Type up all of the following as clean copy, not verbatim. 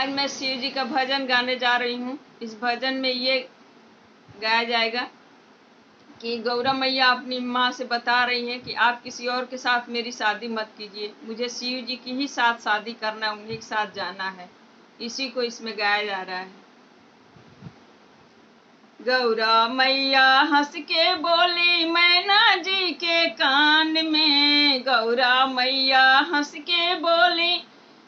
आज मैं शिव जी का भजन गाने जा रही हूँ। इस भजन में ये गाया जाएगा कि गौरा मैया अपनी माँ से बता रही हैं कि आप किसी और के साथ मेरी शादी मत कीजिए, मुझे शिव जी की ही साथ शादी करना है, उन्हीं के साथ जाना है। इसी को इसमें गाया जा रहा है। गौरा मैया हंस के बोली मैना जी के कान में, गौरा मैया हंस के बोली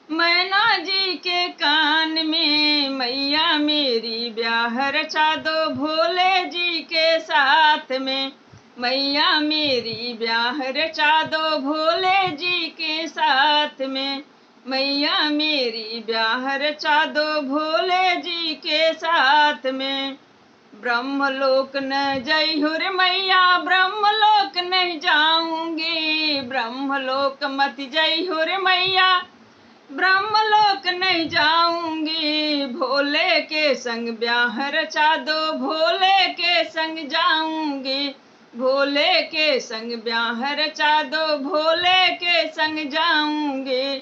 मैना जी के कान में, मैया मेरी ब्याह रचा दो भोले जी के साथ में, मैया मेरी ब्याह रचा दो भोले जी के साथ में, मैया मेरी ब्याह रचा दो भोले जी के साथ में। ब्रह्मलोक न जई हो रे मैया, ब्रह्मलोक नहीं जाऊंगी, ब्रह्मलोक मत जई हो रे मैया, ब्रह्मलोक नहीं जाऊंगी, भोले के संग ब्याह रचा दो भोले के संग जाऊंगी, भोले के संग ब्याह रचा दो भोले के संग जाऊंगी,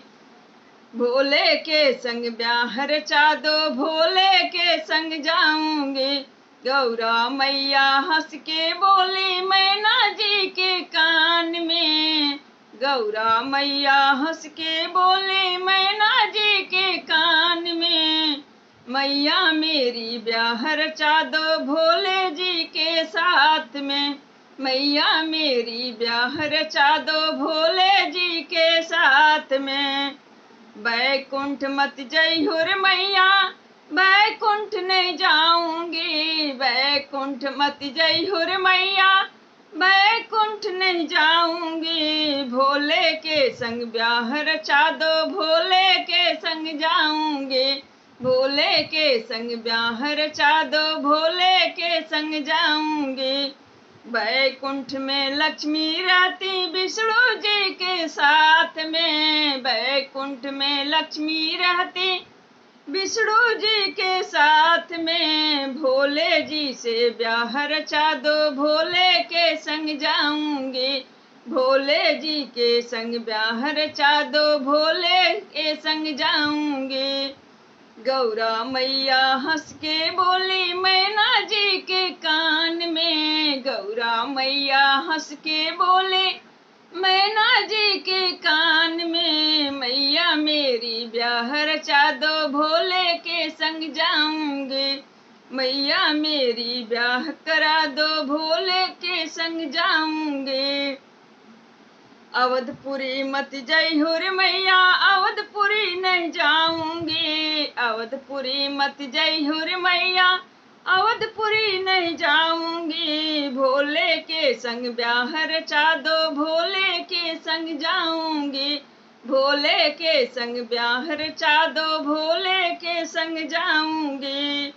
भोले के संग ब्याह रचा दो भोले के संग जाऊंगी। गौरा मैया हंस के बोली मैना जी के कान में, गौरा मैया हंस के बोली मैना जी के कान में, मैया मेरी ब्याह रचा दो भोले जी के साथ में, मैया मेरी ब्याह रचा दो भोले जी के साथ में। बैकुंठ मत जई हो रे मैया, बैकुंठ नहीं जाऊंगी, बैकुंठ मत जई हो रे मैया, बैकुंठ नहीं जाऊंगी, भोले के संग ब्याह रचा दो भोले के संग जाऊंगी, भोले के संग ब्याह रचा दो भोले के संग जाऊंगी। बैकुंठ में लक्ष्मी रहती विष्णु जी के साथ में, बैकुंठ में लक्ष्मी रहती विष्णु जी के साथ में, भोले जी से ब्याह रचा दो भोले के संग जाऊंगी, भोले जी के संग ब्याह रचा दो भोले के संग जाऊंगी। गौरा मैया हंस के बोली मैना जी के कान में, गौरा मैया हंस के बोले मैना जी के कान में, मैया मेरी ब्याह रचा दो भोले के संग जाऊंगी, मैया मेरी ब्याह करा दो भोले के संग जाऊंगी। अवधपुरी मत जई हो रे मैया, अवधपुरी नहीं जाऊंगी, अवधपुरी मत जई हो रे मैया, अवधपुरी नहीं जाऊंगी, भोले के संग ब्याह रचा दो भोले के संग जाऊंगी, भोले के संग ब्याह रचा दो भोले के संग जाऊंगी।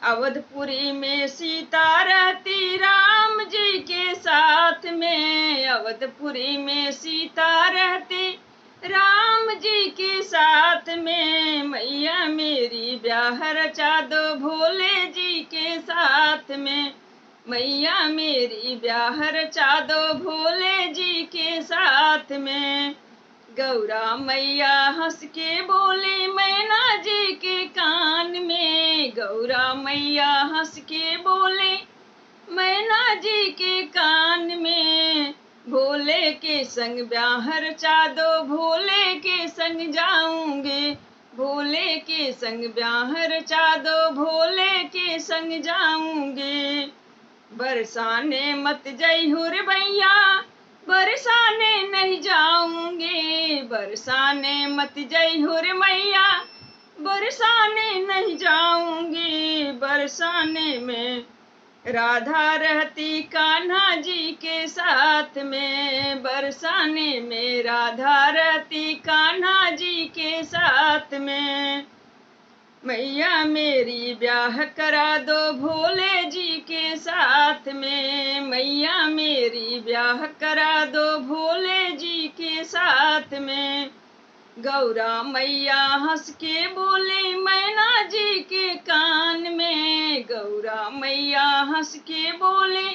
अवधपुरी में सीता रहती राम जी के साथ में, अवधपुरी में सीता रहती राम जी के साथ में, मैया मेरी ब्याह रचा दो भोले जी के साथ में, मैया मेरी ब्याह रचा दो भोले जी के साथ में। गौरा मैया हंस के बोली मैना जी के कान में, गौरा मैया हंस के बोले मैना जी के कान में, भोले के संग ब्याह रचा दो भोले के संग जाऊंगे, भोले के संग ब्याह रचा दो भोले के संग जाऊंगे। बरसाने मत जई हो रे भैया, बरसाने नहीं जाऊंगे, बरसाने मत जई हो रे मैया, बरसाने नहीं जाऊंगी, बरसाने में राधा रहती कान्हा जी के साथ में, बरसाने में राधा रहती कान्हा जी के साथ में, मैया मेरी ब्याह करा दो भोले जी के साथ में, मैया मेरी ब्याह करा दो भोले जी के साथ में। गौरा मैया हंस के बोले मैना जी के कान में, गौरा मैया हंस के बोले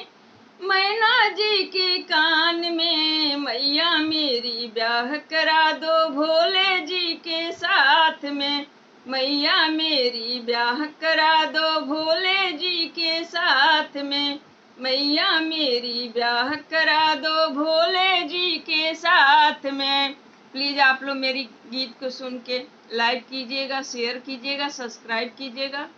मैना जी के कान में, मैया मेरी ब्याह करा दो भोले जी के साथ में, मैया मेरी ब्याह करा दो भोले जी के साथ में, मैया मेरी ब्याह करा दो भोले जी के साथ में। प्लीज़ आप लोग मेरी गीत को सुन के लाइक कीजिएगा, शेयर कीजिएगा, सब्सक्राइब कीजिएगा।